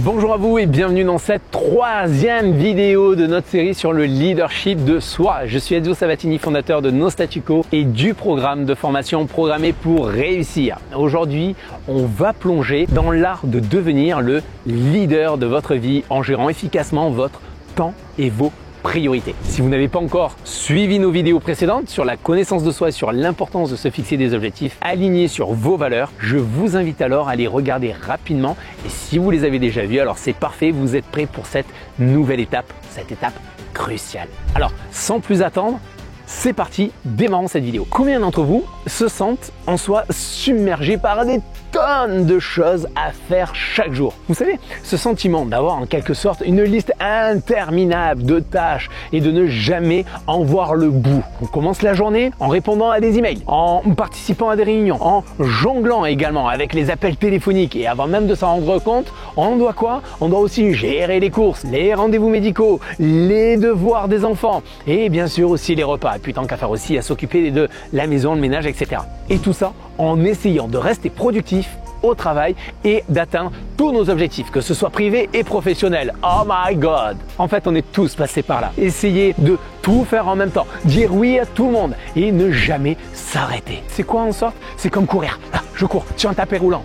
Bonjour à vous et bienvenue dans cette troisième vidéo de notre série sur le leadership de soi. Je suis Ezio Sabatini, fondateur de No Statu Quo et du programme de formation Programmé pour réussir. Aujourd'hui, on va plonger dans l'art de devenir le leader de votre vie en gérant efficacement votre temps et vos priorités. Si vous n'avez pas encore suivi nos vidéos précédentes sur la connaissance de soi et sur l'importance de se fixer des objectifs alignés sur vos valeurs, je vous invite alors à les regarder rapidement. Et si vous les avez déjà vus, alors c'est parfait, vous êtes prêts pour cette nouvelle étape, cette étape cruciale. Alors, sans plus attendre, c'est parti, démarrons cette vidéo. Combien d'entre vous se sentent en soi submergés par des tonnes de choses à faire chaque jour? Vous savez, ce sentiment d'avoir en quelque sorte une liste interminable de tâches et de ne jamais en voir le bout. On commence la journée en répondant à des emails, en participant à des réunions, en jonglant également avec les appels téléphoniques et avant même de s'en rendre compte, on doit quoi? On doit aussi gérer les courses, les rendez-vous médicaux, les devoirs des enfants et bien sûr aussi les repas. Et puis tant qu'à faire aussi à s'occuper de la maison, le ménage, etc. Et tout ça en essayant de rester productif au travail et d'atteindre tous nos objectifs, que ce soit privé et professionnel. Oh my God! En fait, on est tous passés par là. Essayer de tout faire en même temps, dire oui à tout le monde et ne jamais s'arrêter. C'est quoi en sorte? C'est comme courir. Ah, je cours sur un tapis roulant.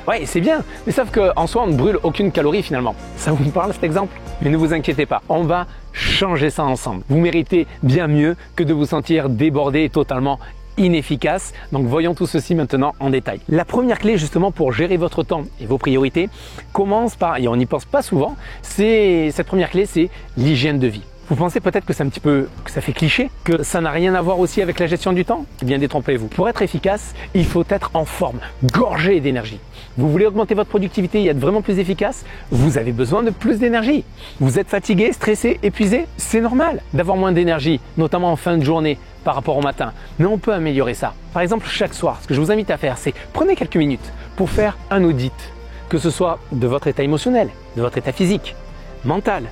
Ouais, c'est bien, mais sauf qu'en soi, on ne brûle aucune calorie finalement. Ça vous parle cet exemple? Mais ne vous inquiétez pas, on va changer ça ensemble. Vous méritez bien mieux que de vous sentir débordé et totalement inefficace. Donc voyons tout ceci maintenant en détail. La première clé justement pour gérer votre temps et vos priorités commence par, et on n'y pense pas souvent, cette première clé, c'est l'hygiène de vie. Vous pensez peut-être que c'est un petit peu, que ça fait cliché, que ça n'a rien à voir aussi avec la gestion du temps? Eh bien détrompez-vous. Pour être efficace, il faut être en forme, gorgé d'énergie. Vous voulez augmenter votre productivité et être vraiment plus efficace? Vous avez besoin de plus d'énergie. Vous êtes fatigué, stressé, épuisé? C'est normal d'avoir moins d'énergie, notamment en fin de journée par rapport au matin. Mais on peut améliorer ça. Par exemple, chaque soir, ce que je vous invite à faire, c'est prenez quelques minutes pour faire un audit, que ce soit de votre état émotionnel, de votre état physique, mental,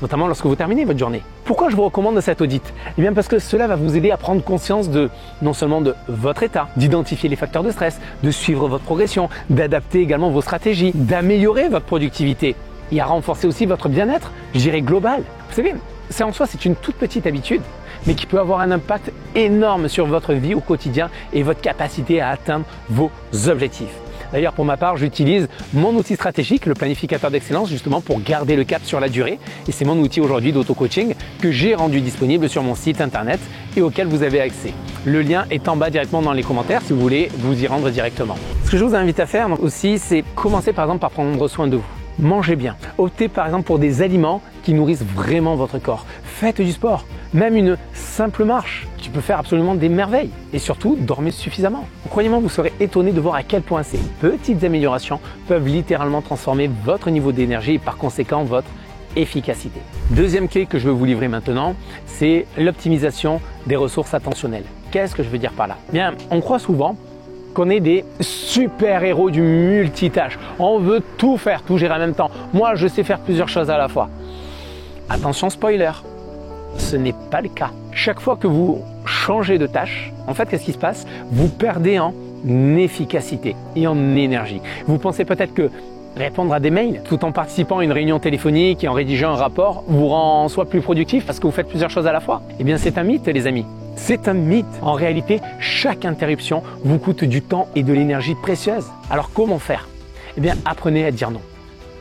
notamment lorsque vous terminez votre journée. Pourquoi je vous recommande cet audit? Eh bien parce que cela va vous aider à prendre conscience de non seulement de votre état, d'identifier les facteurs de stress, de suivre votre progression, d'adapter également vos stratégies, d'améliorer votre productivité et à renforcer aussi votre bien-être, je dirais global. Vous savez, c'est en soi, c'est une toute petite habitude, mais qui peut avoir un impact énorme sur votre vie au quotidien et votre capacité à atteindre vos objectifs. D'ailleurs, pour ma part, j'utilise mon outil stratégique, le planificateur d'excellence, justement pour garder le cap sur la durée. Et c'est mon outil aujourd'hui d'auto-coaching que j'ai rendu disponible sur mon site internet et auquel vous avez accès. Le lien est en bas directement dans les commentaires si vous voulez vous y rendre directement. Ce que je vous invite à faire aussi, c'est commencer par exemple par prendre soin de vous. Mangez bien. Optez par exemple pour des aliments qui nourrissent vraiment votre corps. Faites du sport. Même une simple marche qui peut faire absolument des merveilles. Et surtout, dormez suffisamment. Croyez-moi, vous serez étonné de voir à quel point ces petites améliorations peuvent littéralement transformer votre niveau d'énergie et par conséquent votre efficacité. Deuxième clé que je veux vous livrer maintenant, c'est l'optimisation des ressources attentionnelles. Qu'est-ce que je veux dire par là? Bien, on croit souvent qu'on est des super-héros du multitâche. On veut tout faire, tout gérer en même temps. Moi, je sais faire plusieurs choses à la fois. Attention, spoiler, ce n'est pas le cas. Chaque fois que vous changez de tâche, en fait, qu'est-ce qui se passe? Vous perdez en efficacité et en énergie. Vous pensez peut-être que répondre à des mails tout en participant à une réunion téléphonique et en rédigeant un rapport vous rend en soi plus productif parce que vous faites plusieurs choses à la fois. Eh bien, c'est un mythe, les amis. C'est un mythe. En réalité, chaque interruption vous coûte du temps et de l'énergie précieuse. Alors, comment faire? Eh bien, apprenez à dire non.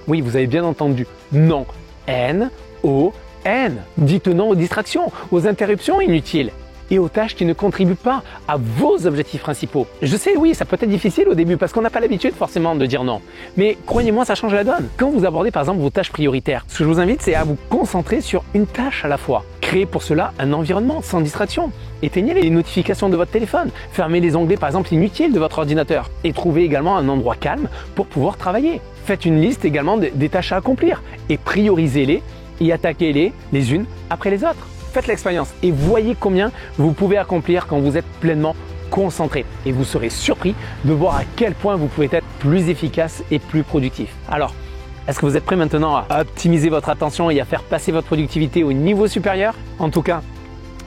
Oui, vous avez bien entendu. Non. N-O-N. Dites non aux distractions, aux interruptions inutiles et aux tâches qui ne contribuent pas à vos objectifs principaux. Je sais, oui, ça peut être difficile au début parce qu'on n'a pas l'habitude forcément de dire non. Mais croyez-moi, ça change la donne. Quand vous abordez par exemple vos tâches prioritaires, ce que je vous invite, c'est à vous concentrer sur une tâche à la fois. Créez pour cela un environnement sans distraction. Éteignez les notifications de votre téléphone. Fermez les onglets par exemple inutiles de votre ordinateur. Et trouvez également un endroit calme pour pouvoir travailler. Faites une liste également des tâches à accomplir et priorisez-les et attaquez-les les unes après les autres. Faites l'expérience et voyez combien vous pouvez accomplir quand vous êtes pleinement concentré. Et vous serez surpris de voir à quel point vous pouvez être plus efficace et plus productif. Alors, est-ce que vous êtes prêt maintenant à optimiser votre attention et à faire passer votre productivité au niveau supérieur? En tout cas,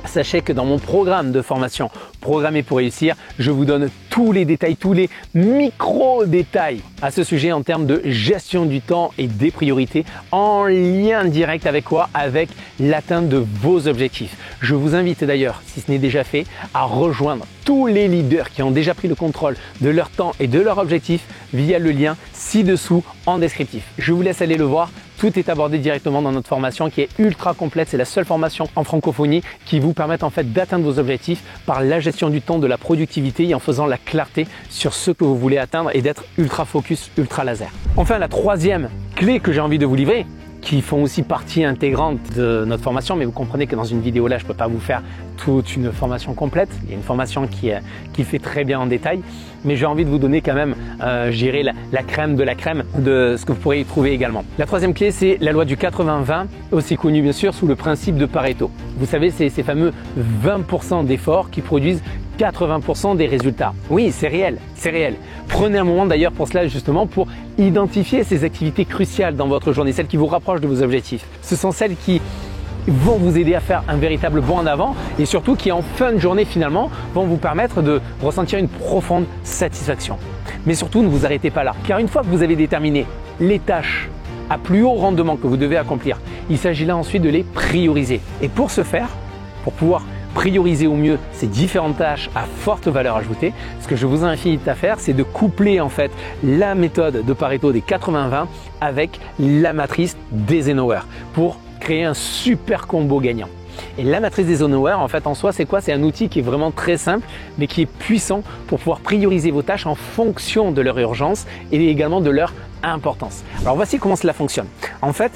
Sachez que dans mon programme de formation Programmer pour réussir, je vous donne tous les détails, tous les micro-détails à ce sujet en termes de gestion du temps et des priorités en lien direct avec quoi? Avec l'atteinte de vos objectifs. Je vous invite d'ailleurs, si ce n'est déjà fait, à rejoindre tous les leaders qui ont déjà pris le contrôle de leur temps et de leurs objectifs via le lien ci-dessous en descriptif. Je vous laisse aller le voir. Tout est abordé directement dans notre formation qui est ultra complète. C'est la seule formation en francophonie qui vous permet en fait d'atteindre vos objectifs par la gestion du temps, de la productivité et en faisant la clarté sur ce que vous voulez atteindre et d'être ultra focus, ultra laser. Enfin, la troisième clé que j'ai envie de vous livrer, qui font aussi partie intégrante de notre formation, mais vous comprenez que dans une vidéo là, je ne peux pas vous faire toute une formation complète. Il y a une formation qui fait très bien en détail, mais j'ai envie de vous donner quand même, la crème de la crème de ce que vous pourrez y trouver également. La troisième clé, c'est la loi du 80-20, aussi connue bien sûr sous le principe de Pareto. Vous savez, c'est ces fameux 20% d'efforts qui produisent 80% des résultats. Oui, c'est réel, c'est réel. Prenez un moment d'ailleurs pour cela justement pour identifier ces activités cruciales dans votre journée, celles qui vous rapprochent de vos objectifs. Ce sont celles qui vont vous aider à faire un véritable bond en avant et surtout qui en fin de journée finalement vont vous permettre de ressentir une profonde satisfaction. Mais surtout ne vous arrêtez pas là, car une fois que vous avez déterminé les tâches à plus haut rendement que vous devez accomplir, il s'agit là ensuite de les prioriser. Et pour ce faire, pour pouvoir prioriser au mieux ces différentes tâches à forte valeur ajoutée, ce que je vous invite à faire, c'est de coupler en fait la méthode de Pareto des 80-20 avec la matrice d'Eisenhower pour créer un super combo gagnant. Et la matrice d'Eisenhower, en fait, en soi, c'est quoi? C'est un outil qui est vraiment très simple, mais qui est puissant pour pouvoir prioriser vos tâches en fonction de leur urgence et également de leur importance. Alors voici comment cela fonctionne. En fait,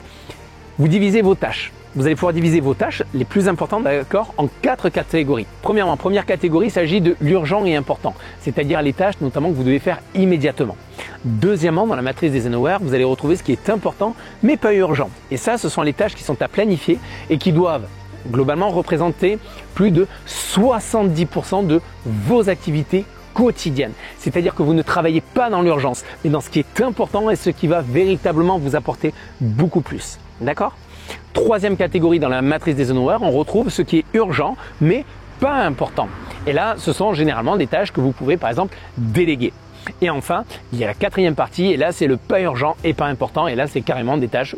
vous divisez vos tâches. Vous allez pouvoir diviser vos tâches les plus importantes, d'accord, en 4 catégories. Premièrement, première catégorie, il s'agit de l'urgent et important, c'est-à-dire les tâches notamment que vous devez faire immédiatement. Deuxièmement, dans la matrice d'Eisenhower, vous allez retrouver ce qui est important mais pas urgent. Et ça, ce sont les tâches qui sont à planifier et qui doivent globalement représenter plus de 70% de vos activités quotidiennes. C'est-à-dire que vous ne travaillez pas dans l'urgence, mais dans ce qui est important et ce qui va véritablement vous apporter beaucoup plus. D'accord ? Troisième catégorie dans la matrice d'Eisenhower, on retrouve ce qui est urgent mais pas important. Et là, ce sont généralement des tâches que vous pouvez par exemple déléguer. Et enfin, il y a la quatrième partie et là c'est le pas urgent et pas important et là c'est carrément des tâches,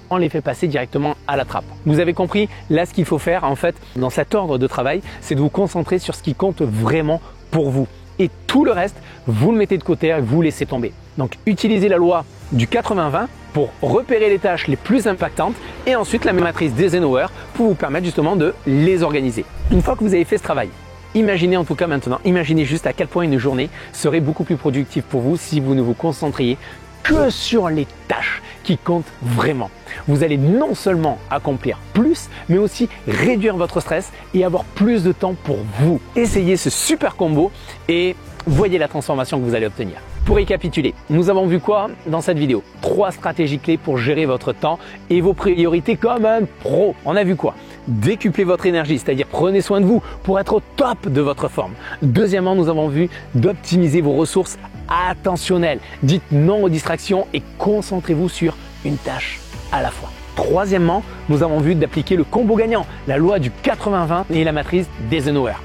on les fait passer directement à la trappe. Vous avez compris, là ce qu'il faut faire en fait dans cet ordre de travail, c'est de vous concentrer sur ce qui compte vraiment pour vous. Et tout le reste, vous le mettez de côté et vous laissez tomber. Donc utilisez la loi du 80-20 pour repérer les tâches les plus impactantes et ensuite la matrice d'Eisenhower pour vous permettre justement de les organiser. Une fois que vous avez fait ce travail, imaginez en tout cas maintenant, imaginez juste à quel point une journée serait beaucoup plus productive pour vous si vous ne vous concentriez que sur les tâches qui comptent vraiment. Vous allez non seulement accomplir plus, mais aussi réduire votre stress et avoir plus de temps pour vous. Essayez ce super combo et voyez la transformation que vous allez obtenir. Pour récapituler, nous avons vu quoi dans cette vidéo? 3 stratégies clés pour gérer votre temps et vos priorités comme un pro. On a vu quoi? Décuplez votre énergie, c'est-à-dire prenez soin de vous pour être au top de votre forme. Deuxièmement, nous avons vu d'optimiser vos ressources attentionnelles. Dites non aux distractions et concentrez-vous sur une tâche à la fois. Troisièmement, nous avons vu d'appliquer le combo gagnant, la loi du 80-20 et la matrice d'Eisenhower.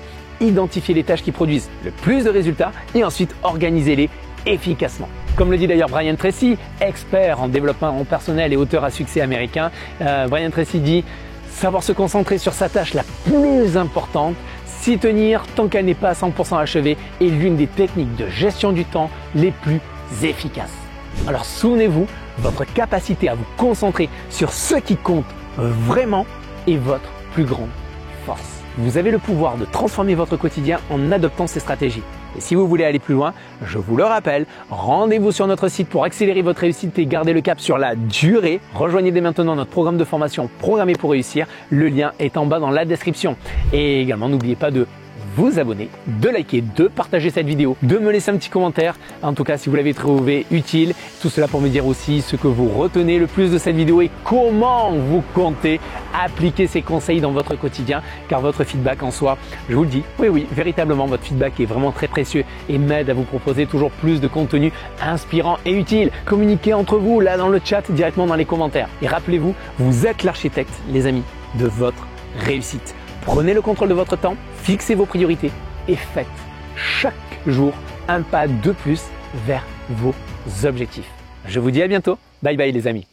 Identifiez les tâches qui produisent le plus de résultats et ensuite organisez-les efficacement. Comme le dit d'ailleurs Brian Tracy, expert en développement personnel et auteur à succès américain, Brian Tracy dit « Savoir se concentrer sur sa tâche la plus importante, s'y tenir tant qu'elle n'est pas à 100% achevée est l'une des techniques de gestion du temps les plus efficaces. » Alors souvenez-vous, votre capacité à vous concentrer sur ce qui compte vraiment est votre plus grande force. Vous avez le pouvoir de transformer votre quotidien en adoptant ces stratégies. Et si vous voulez aller plus loin, je vous le rappelle, rendez-vous sur notre site pour accélérer votre réussite et garder le cap sur la durée. Rejoignez dès maintenant notre programme de formation Programmer pour réussir. Le lien est en bas dans la description. Et également, n'oubliez pas de vous abonner, de liker, de partager cette vidéo, de me laisser un petit commentaire, en tout cas si vous l'avez trouvé utile. Tout cela pour me dire aussi ce que vous retenez le plus de cette vidéo et comment vous comptez appliquer ces conseils dans votre quotidien, car votre feedback en soi, je vous le dis, oui, véritablement votre feedback est vraiment très précieux et m'aide à vous proposer toujours plus de contenu inspirant et utile. Communiquez entre vous là dans le chat, directement dans les commentaires. Et rappelez-vous, vous êtes l'architecte, les amis, de votre réussite. Prenez le contrôle de votre temps, fixez vos priorités et faites chaque jour un pas de plus vers vos objectifs. Je vous dis à bientôt. Bye bye les amis.